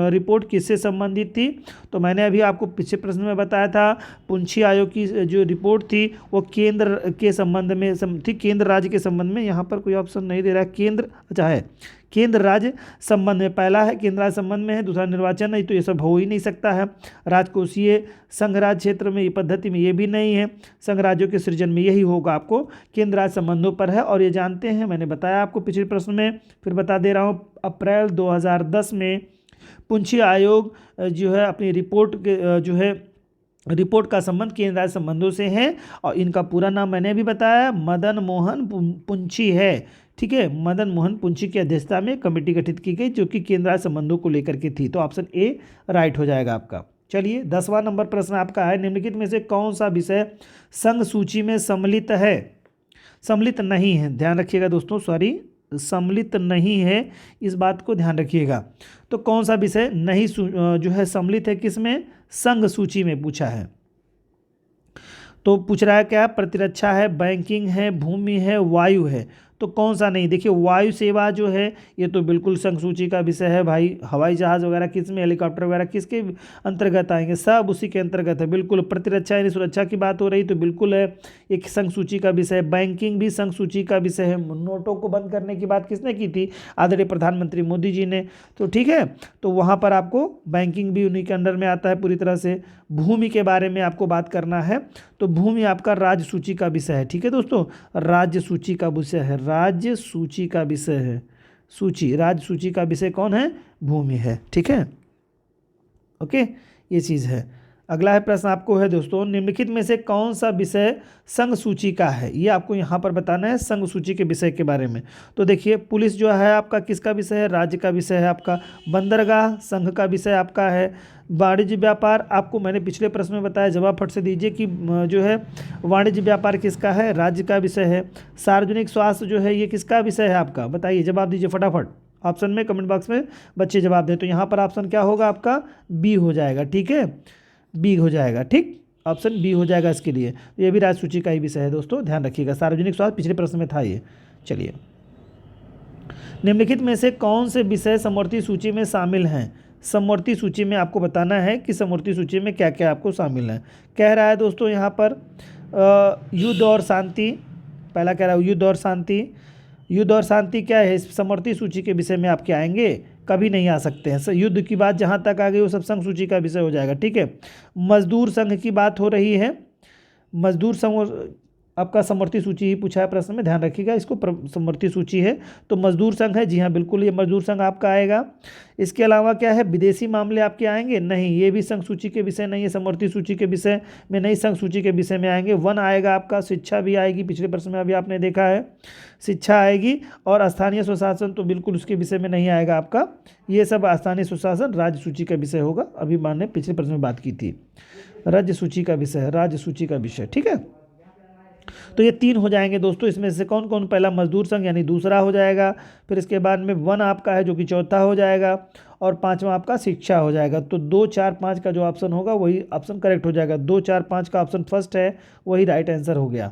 Speaker 1: रिपोर्ट किससे संबंधित थी? तो मैंने अभी आपको पिछले प्रश्न में बताया था, पुंछी आयोग की जो रिपोर्ट थी वो केंद्र के संबंध में थी, केंद्र राज्य के संबंध में। यहाँ पर कोई ऑप्शन नहीं दे रहा है, केंद्र, अच्छा है, केंद्र राज्य संबंध में। पहला है केंद्र राज्य संबंध में है, दूसरा निर्वाचन, नहीं तो ये सब हो ही नहीं सकता है। राजकोषीय संघ राज्य क्षेत्र में ये पद्धति में ये भी नहीं है, संघ राज्यों के सृजन में यही होगा। आपको केंद्र राज्य संबंधों पर है और ये जानते हैं, मैंने बताया आपको पिछले प्रश्न में, फिर बता दे रहा हूँ। अप्रैल 2010 में पुंछी आयोग जो है अपनी रिपोर्ट के जो है रिपोर्ट का संबंध केंद्र राज्य संबंधों से है और इनका पूरा नाम मैंने अभी बताया, मदन मोहन पुंछी है। ठीक है, मदन मोहन पुंछी की अध्यक्षता में कमेटी गठित की गई जो कि केंद्र राज्य संबंधों को लेकर के थी। तो ऑप्शन ए राइट हो जाएगा आपका। चलिए 10वां नंबर प्रश्न आपका है, निम्नलिखित में से कौन सा विषय संघ सूची में सम्मिलित है, सम्मिलित नहीं है। ध्यान रखिएगा दोस्तों, सॉरी सम्मिलित नहीं है, इस बात को ध्यान रखिएगा। तो कौन सा विषय नहीं जो है सम्मिलित है, किसमें, संघ सूची में पूछा है। तो पूछ रहा है क्या, प्रतिरक्षा है, बैंकिंग है, भूमि है, वायु है। तो कौन सा नहीं, देखिए वायु सेवा जो है ये तो बिल्कुल संघ सूची का विषय है भाई। हवाई जहाज़ वगैरह किस में, हेलीकॉप्टर वगैरह किसके अंतर्गत आएंगे, सब उसी के अंतर्गत है बिल्कुल। प्रतिरक्षा यानी सुरक्षा की बात हो रही तो बिल्कुल है, एक संघ सूची का विषय है। बैंकिंग भी संघ सूची का विषय है। नोटों को बंद करने की बात किसने की थी, आदरणीय प्रधानमंत्री मोदी जी ने। तो ठीक है, तो वहाँ पर आपको बैंकिंग भी उन्हीं के अंडर में आता है पूरी तरह से। भूमि के बारे में आपको बात करना है, तो भूमि आपका राज्य सूची का विषय है। ठीक है दोस्तों, राज्य सूची का विषय है, राज्य सूची का विषय है। सूची, राज्य सूची का विषय कौन है, भूमि है। ठीक है, ओके, ये चीज़ है। अगला है प्रश्न आपको है दोस्तों, निम्नलिखित में से कौन सा विषय संघ सूची का है, ये आपको यहाँ पर बताना है संघ सूची के विषय के बारे में। तो देखिए पुलिस जो है आपका किसका विषय है, राज्य का विषय है आपका। बंदरगाह संघ का विषय आपका है। वाणिज्य व्यापार, आपको मैंने पिछले प्रश्न में बताया, जवाब फट से दीजिए कि जो है वाणिज्य व्यापार किसका है, राज्य का विषय है। सार्वजनिक स्वास्थ्य जो है ये किसका विषय है आपका, बताइए, जवाब दीजिए फटाफट ऑप्शन में, कमेंट बॉक्स में बच्चे जवाब दें। तो यहाँ पर ऑप्शन क्या होगा आपका, बी हो जाएगा। ठीक है, बी हो जाएगा, ठीक, ऑप्शन बी हो जाएगा इसके लिए। ये भी राज्य सूची का ही विषय है दोस्तों, ध्यान रखिएगा। सार्वजनिक स्वास्थ्य पिछले प्रश्न में था ये। चलिए, निम्नलिखित में से कौन से विषय समवर्ती सूची में शामिल हैं। समवर्ती सूची में आपको बताना है कि समवर्ती सूची में क्या क्या आपको शामिल है। कह रहा है दोस्तों यहाँ पर युद्ध और शांति, पहला कह रहा है युद्ध और शांति। युद्ध और शांति क्या है, इस समवर्ती सूची के विषय में आपके आएंगे, कभी नहीं आ सकते हैं। युद्ध की बात जहाँ तक आ गई वो सब संघ सूची का विषय हो जाएगा। ठीक है, मजदूर संघ की बात हो रही है, मजदूर संघ आपका समवर्ती सूची ही पूछा है प्रश्न में, ध्यान रखिएगा, इसको समवर्ती सूची है तो मजदूर संघ है। जी हाँ बिल्कुल, ये मजदूर संघ आपका आएगा। इसके अलावा क्या है, विदेशी मामले आपके आएंगे, नहीं, ये भी संघ सूची के विषय नहीं है, समवर्ती सूची के विषय में नहीं, संघ सूची के विषय में आएंगे। वन आएगा आपका, शिक्षा भी आएगी, पिछले प्रश्न में अभी आपने देखा है, शिक्षा आएगी। और स्थानीय स्वशासन तो बिल्कुल उसके विषय में नहीं आएगा आपका, ये सब स्थानीय स्वशासन राज्य सूची का विषय होगा। अभी मैंने पिछले प्रश्न में बात की थी, राज्य सूची का विषय है, राज्य सूची का विषय। ठीक है, तो ये 3 हो जाएंगे दोस्तों। इसमें से कौन कौन, पहला मजदूर संघ यानी दूसरा हो जाएगा, फिर इसके बाद में वन आपका है जो कि चौथा हो जाएगा, और 5वां आपका शिक्षा हो जाएगा। तो 2, 4, 5 का जो ऑप्शन होगा वही ऑप्शन करेक्ट हो जाएगा। 2, 4, 5 का ऑप्शन फर्स्ट है, वही राइट आंसर हो गया।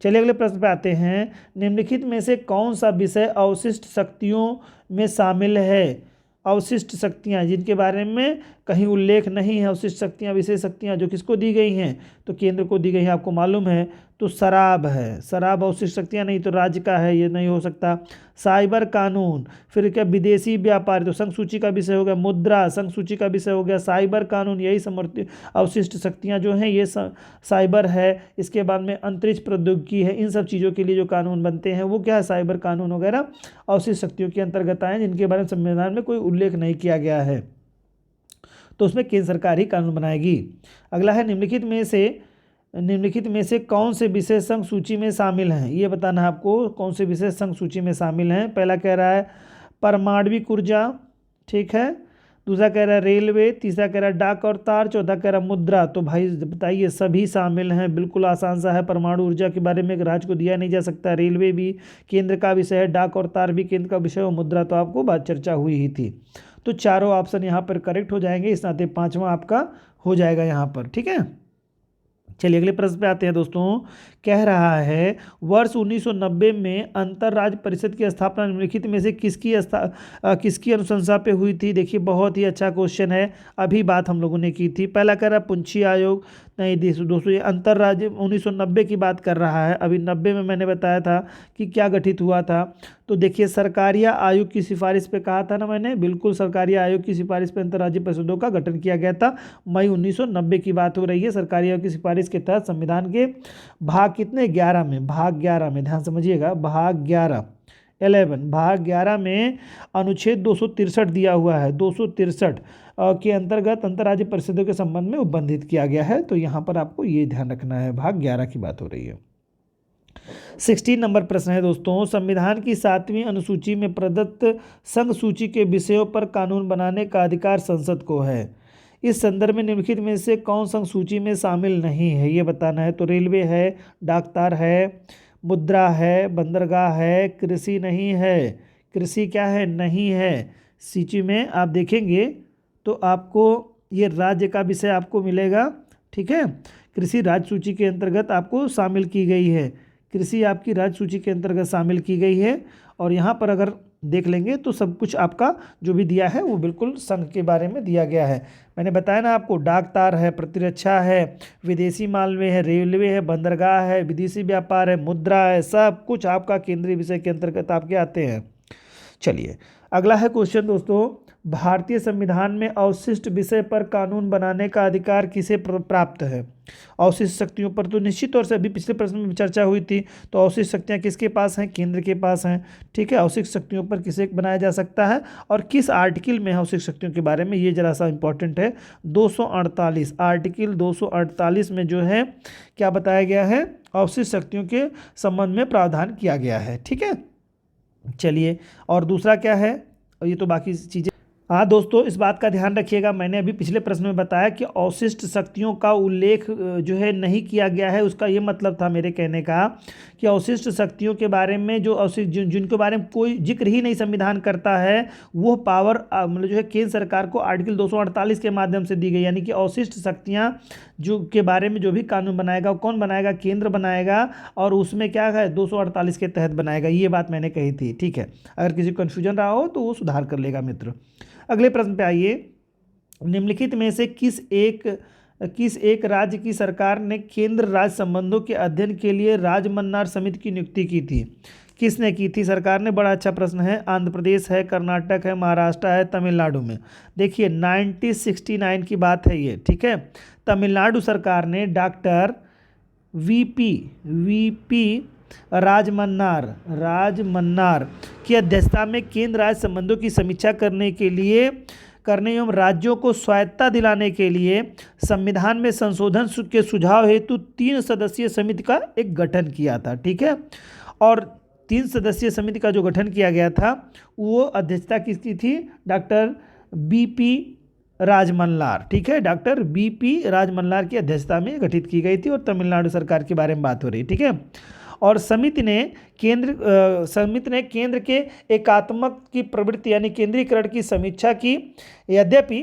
Speaker 1: चलिए अगले प्रश्न पे आते हैं, निम्नलिखित में से कौन सा विषय अवशिष्ट शक्तियों में शामिल है। अवशिष्ट शक्तियाँ जिनके बारे में कहीं उल्लेख नहीं है, अवशिष्ट शक्तियाँ, विशेष शक्तियाँ जो किसको दी गई हैं, तो केंद्र को दी गई हैं, आपको मालूम है। तो शराब है, शराब अवशिष्ट शक्तियाँ नहीं, तो राज्य का है, ये नहीं हो सकता। साइबर कानून, फिर क्या विदेशी व्यापार, तो संघ सूची का विषय हो गया। मुद्रा संघ सूची का विषय हो गया। साइबर कानून, यही समवर्ती अवशिष्ट शक्तियाँ जो हैं ये साइबर है। इसके बाद में अंतरिक्ष प्रौद्योगिकी है, इन सब चीज़ों के लिए जो कानून बनते हैं वो क्या है, साइबर कानून वगैरह अवशिष्ट शक्तियों के अंतर्गत आए, जिनके बारे में संविधान में कोई उल्लेख नहीं किया गया है, तो उसमें केंद्र सरकार ही कानून बनाएगी। अगला है, निम्नलिखित में से कौन से विषय संघ सूची में शामिल हैं, ये बताना है आपको, कौन से विषय संघ सूची में शामिल हैं। पहला कह रहा है परमाणविक ऊर्जा, ठीक है, दूसरा कह रहा है रेलवे, तीसरा कह रहा है डाक और तार, चौथा कह रहा है मुद्रा। तो भाई बताइए, सभी शामिल हैं, बिल्कुल आसान सा है। परमाणु ऊर्जा के बारे में राज्य को दिया नहीं जा सकता, रेलवे भी केंद्र का विषय है, डाक और तार भी केंद्र का विषय, और मुद्रा तो आपको बात चर्चा हुई ही थी। तो चारों ऑप्शन यहाँ पर करेक्ट हो जाएंगे, इस नाते 5वां आपका हो जाएगा यहाँ पर। ठीक है, चलिए अगले प्रश्न पे आते हैं दोस्तों। कह रहा है वर्ष 1990 में अंतरराज्य परिषद की स्थापना निम्नलिखित में से किसकी अनुशंसा पे हुई थी। देखिए बहुत ही अच्छा क्वेश्चन है, अभी बात हम लोगों ने की थी। पहला कह रहा है पुंछी आयोग, नहीं दोस्तों ये अंतरराज्य 1990 की बात कर रहा है। अभी 90 में मैंने बताया था कि क्या गठित हुआ था। तो देखिए सरकारिया आयोग की सिफारिश पे कहा था ना मैंने, बिल्कुल सरकारिया आयोग की सिफारिश पे अंतर्राज्यीय परिषदों का गठन किया गया था। मई 1990 की बात हो रही है। सरकारी आयोग की सिफारिश के तहत संविधान के भाग कितने, 11 में, भाग 11 में, ध्यान समझिएगा, भाग 11 में अनुच्छेद 263 दिया हुआ है। 263 के अंतर्गत अंतर्राज्यीय परिषदों के संबंध में उपबंधित किया गया है। तो यहाँ पर आपको ये ध्यान रखना है, भाग 11 की बात हो रही है। 16 नंबर प्रश्न है दोस्तों, संविधान की 7वीं अनुसूची में प्रदत्त संघ सूची के विषयों पर कानून बनाने का अधिकार संसद को है। इस संदर्भ में निम्नलिखित में से कौन सा सूची में शामिल नहीं है, ये बताना है। तो रेलवे है, डाकतार है, मुद्रा है, बंदरगाह है, कृषि नहीं है। कृषि क्या है? नहीं है। सूची में आप देखेंगे तो आपको ये राज्य का विषय आपको मिलेगा, ठीक है। कृषि राज्य सूची के अंतर्गत आपको शामिल की गई है। कृषि आपकी राज्य सूची के अंतर्गत शामिल की गई है। और यहाँ पर अगर देख लेंगे तो सब कुछ आपका जो भी दिया है वो बिल्कुल संघ के बारे में दिया गया है। मैंने बताया ना आपको, डाकतार है, प्रतिरक्षा है, विदेशी मालवे है, रेलवे है, बंदरगाह है, विदेशी व्यापार है, मुद्रा है, सब कुछ आपका केंद्रीय विषय के अंतर्गत आपके आते हैं। चलिए अगला है क्वेश्चन दोस्तों, भारतीय संविधान में अवशिष्ट विषय पर कानून बनाने का अधिकार किसे प्राप्त है? अवशिष्ट शक्तियों पर तो निश्चित तौर से अभी पिछले प्रश्न में चर्चा हुई थी। तो अवशिष्ट शक्तियां किसके पास हैं? केंद्र के पास हैं, ठीक है। अवशिष्ट शक्तियों पर किसे बनाया जा सकता है और किस आर्टिकल में है अवशिष्ट शक्तियों के बारे में, ये जरा सा इंपॉर्टेंट है। 248 आर्टिकल 248 में जो है क्या बताया गया है? अवशिष्ट शक्तियों के संबंध में प्रावधान किया गया है, ठीक है। चलिए, और दूसरा क्या है? और ये तो बाकी चीज़ें, हाँ दोस्तों इस बात का ध्यान रखिएगा, मैंने अभी पिछले प्रश्न में बताया कि अवशिष्ट शक्तियों का उल्लेख जो है नहीं किया गया है। उसका ये मतलब था मेरे कहने का कि अवशिष्ट शक्तियों के बारे में जो अवशिष्ट जिनके बारे में कोई जिक्र ही नहीं संविधान करता है, वो पावर मतलब जो है केंद्र सरकार को आर्टिकल 248 के माध्यम से दी गई। यानी कि अवशिष्ट शक्तियाँ जो के बारे में जो भी कानून बनाएगा, कौन बनाएगा? केंद्र बनाएगा। और उसमें क्या है? 248 के तहत बनाएगा। ये बात मैंने कही थी, ठीक है। अगर किसी को कन्फ्यूजन रहा हो तो वो सुधार कर लेगा मित्र। अगले प्रश्न पे आइए, निम्नलिखित में से किस एक राज्य की सरकार ने केंद्र राज्य संबंधों के अध्ययन के लिए राजमन्नार समिति की नियुक्ति की थी? किसने की थी सरकार ने? बड़ा अच्छा प्रश्न है। आंध्र प्रदेश है, कर्नाटक है, महाराष्ट्र है, तमिलनाडु में। देखिए 1969 की बात है ये, ठीक है। तमिलनाडु सरकार ने डॉक्टर वीपी राजमन्नार की अध्यक्षता में केंद्र राज्य संबंधों की समीक्षा करने एवं राज्यों को स्वायत्तता दिलाने के लिए संविधान में संशोधन के सुझाव हेतु 3 सदस्यीय समिति का एक गठन किया था, ठीक है। और 3 सदस्यीय समिति का जो गठन किया गया था वो अध्यक्षता किसकी थी? डॉक्टर बीपी राजमन्नार, ठीक है। डॉक्टर बीपी राजमन्नार की अध्यक्षता में गठित की गई थी और तमिलनाडु सरकार के बारे में बात हो रही, ठीक है। और समिति ने केंद्र के एकात्मक की प्रवृत्ति यानी केंद्रीकरण की समीक्षा की। यद्यपि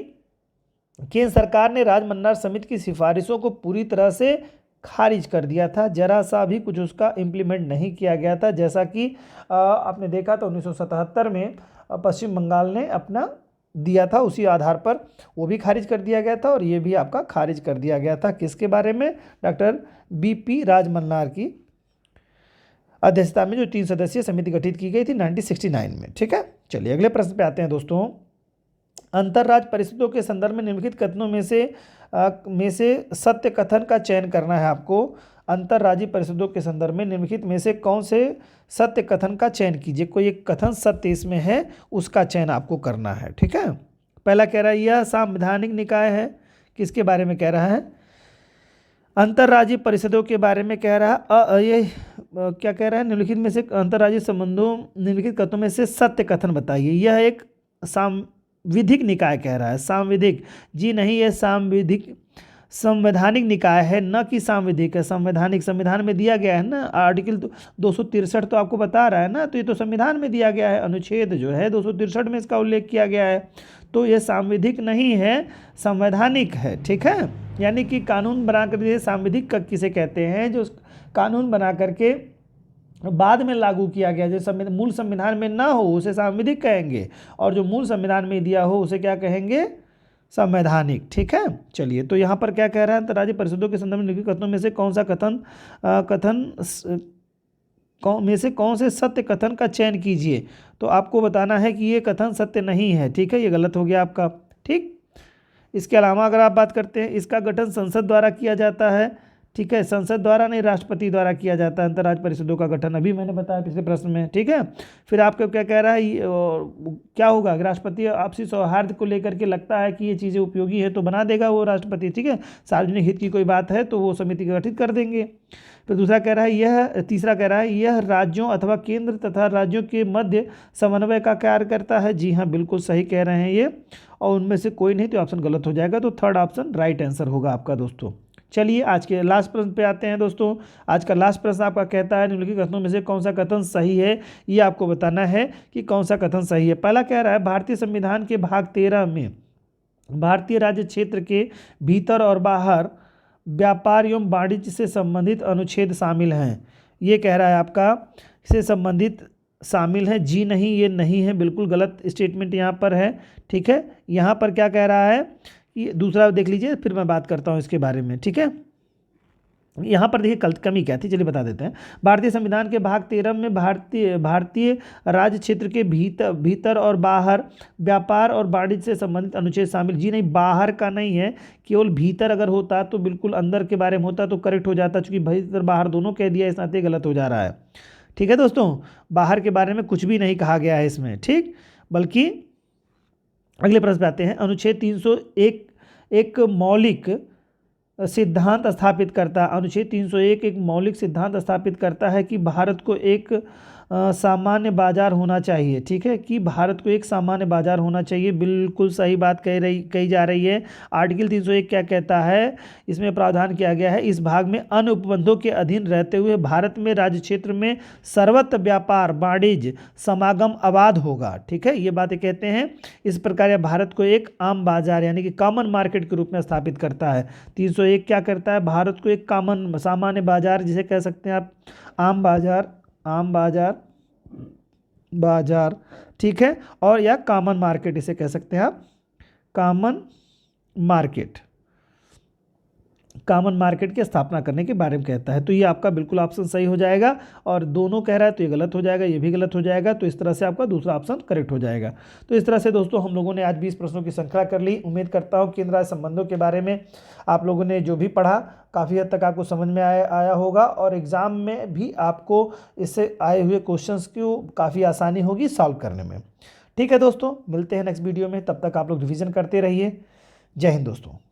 Speaker 1: केंद्र सरकार ने राजमन्नार समिति की सिफारिशों को पूरी तरह से खारिज कर दिया था, जरा सा भी कुछ उसका इम्प्लीमेंट नहीं किया गया था। जैसा कि आपने देखा था 1977 में पश्चिम बंगाल ने अपना दिया था, उसी आधार पर वो भी खारिज कर दिया गया था और ये भी आपका खारिज कर दिया गया था। किसके बारे में? डॉक्टर बीपी राजमन्नार की अध्यक्षता में जो 3 सदस्यीय समिति गठित की गई थी 1969 में, ठीक है। चलिए अगले प्रश्न पे आते हैं दोस्तों। अंतर्राज्य परिषदों के संदर्भ में निम्नलिखित कथनों में से सत्य कथन का चयन करना है आपको। अंतर्राज्यीय परिषदों के संदर्भ में निम्नलिखित में से कौन से सत्य कथन का चयन कीजिए। कोई एक कथन सत्य इसमें है, उसका चयन आपको करना है, ठीक है। पहला कह रहा है यह संवैधानिक निकाय है। किसके बारे में कह रहा है? अंतर्राज्यीय परिषदों के बारे में कह रहा है। ये क्या कह रहा है? निम्नलिखित में से अंतर्राज्यीय संबंधों निम्नलिखित कथनों में से सत्य कथन बताइए। यह एक सांविधिक निकाय कह रहा है। सांविधिक? जी नहीं, यह सांविधिक संवैधानिक निकाय है, न कि सांविधिक है। संवैधानिक संविधान में दिया गया है ना, आर्टिकल 263 तो आपको बता रहा है ना, तो ये तो संविधान में दिया गया है, अनुच्छेद जो है 263 में इसका उल्लेख किया गया है। तो ये सांविधिक नहीं है, संवैधानिक है, ठीक है। यानी कि कानून बना कर सांविधिक किसे कहते हैं? जो कानून बना करके बाद में लागू किया गया, जो मूल संविधान में ना हो उसे सांविधिक कहेंगे, और जो मूल संविधान में दिया हो उसे क्या कहेंगे? संवैधानिक, ठीक है। चलिए, तो यहाँ पर क्या कह रहा है? अंतर्राज्यीय परिषदों के संदर्भ में लिखित कथनों में से कौन सा कौन से सत्य कथन का चयन कीजिए। तो आपको बताना है कि ये कथन सत्य नहीं है, ठीक है, ये गलत हो गया आपका, ठीक। इसके अलावा अगर आप बात करते हैं, इसका गठन संसद द्वारा किया जाता है, ठीक है, संसद द्वारा नहीं, राष्ट्रपति द्वारा किया जाता है अंतर्राज्य परिषदों का गठन, अभी मैंने बताया पिछले प्रश्न में। ठीक है, फिर आपको क्या कह रहा है, क्या होगा, राष्ट्रपति आपसी सौहार्द को लेकर के लगता है कि ये चीज़ें उपयोगी है तो बना देगा वो राष्ट्रपति। ठीक है, सार्वजनिक हित की कोई बात है तो वो समिति गठित कर देंगे। फिर दूसरा कह रहा है तीसरा कह रहा है यह राज्यों अथवा केंद्र तथा राज्यों के मध्य समन्वय का कार्य करता है। जी हाँ, बिल्कुल सही कह रहे हैं ये, और उनमें से कोई नहीं तो ऑप्शन गलत हो जाएगा, तो थर्ड ऑप्शन राइट आंसर होगा आपका दोस्तों। चलिए आज के लास्ट प्रश्न पे आते हैं दोस्तों। आज का लास्ट प्रश्न आपका कहता है निम्नलिखित कथनों में से कौन सा कथन सही है, ये आपको बताना है कि कौन सा कथन सही है। पहला कह रहा है भारतीय संविधान के भाग 13 में भारतीय राज्य क्षेत्र के भीतर और बाहर व्यापार एवं वाणिज्य से संबंधित अनुच्छेद शामिल हैं। ये कह रहा है आपका से संबंधित शामिल है। जी नहीं, ये नहीं है, बिल्कुल गलत स्टेटमेंट यहाँ पर है। ठीक है, यहाँ पर क्या कह रहा है कि दूसरा देख लीजिए, फिर मैं बात करता हूँ इसके बारे में। ठीक है, यहाँ पर देखिए कमी क्या थी, चलिए बता देते हैं। भारतीय संविधान के भाग 13 में भारतीय राज्य क्षेत्र के भीतर और बाहर व्यापार और वाणिज्य से संबंधित अनुच्छेद शामिल। जी नहीं, बाहर का नहीं है, केवल भीतर अगर होता तो बिल्कुल अंदर के बारे में होता तो करेक्ट हो जाता, चूंकि भीतर बाहर दोनों कह दिया, इस नाते गलत हो जा रहा है। ठीक है दोस्तों, बाहर के बारे में कुछ भी नहीं कहा गया है इसमें। ठीक, बल्कि अगले प्रश्न पे आते हैं। अनुच्छेद 301 एक मौलिक सिद्धांत स्थापित करता है। अनुच्छेद 301 एक मौलिक सिद्धांत स्थापित करता है कि भारत को एक सामान्य बाजार होना चाहिए। ठीक है, कि भारत को एक सामान्य बाजार होना चाहिए, बिल्कुल सही बात कही जा रही है। आर्टिकल 301 क्या कहता है, इसमें प्रावधान किया गया है, इस भाग में अन्य उपबंधों के अधीन रहते हुए भारत में राज्य क्षेत्र में सर्वत्र व्यापार वाणिज्य समागम अबाध होगा। ठीक है, ये बातें कहते हैं। इस प्रकार यह भारत को एक आम बाजार यानी कि कॉमन मार्केट के रूप में स्थापित करता है। 301 क्या करता है, भारत को एक कॉमन सामान्य बाजार, जिसे कह सकते हैं आप आम बाजार, ठीक है, और या कॉमन मार्केट इसे कह सकते हैं आप, कॉमन मार्केट की स्थापना करने के बारे में कहता है। तो ये आपका बिल्कुल ऑप्शन सही हो जाएगा, और दोनों कह रहा है तो ये गलत हो जाएगा, ये भी गलत हो जाएगा, तो इस तरह से आपका दूसरा ऑप्शन करेक्ट हो जाएगा। तो इस तरह से दोस्तों हम लोगों ने आज 20 प्रश्नों की श्रृंखला कर ली। उम्मीद करता हूँ केंद्र राज्य संबंधों के बारे में आप लोगों ने जो भी पढ़ा काफ़ी हद तक आपको समझ में आया होगा, और एग्ज़ाम में भी आपको इससे आए हुए क्वेश्चंस को काफ़ी आसानी होगी सॉल्व करने में। ठीक है दोस्तों, मिलते हैं नेक्स्ट वीडियो में, तब तक आप लोग रिवीजन करते रहिए। जय हिंद दोस्तों।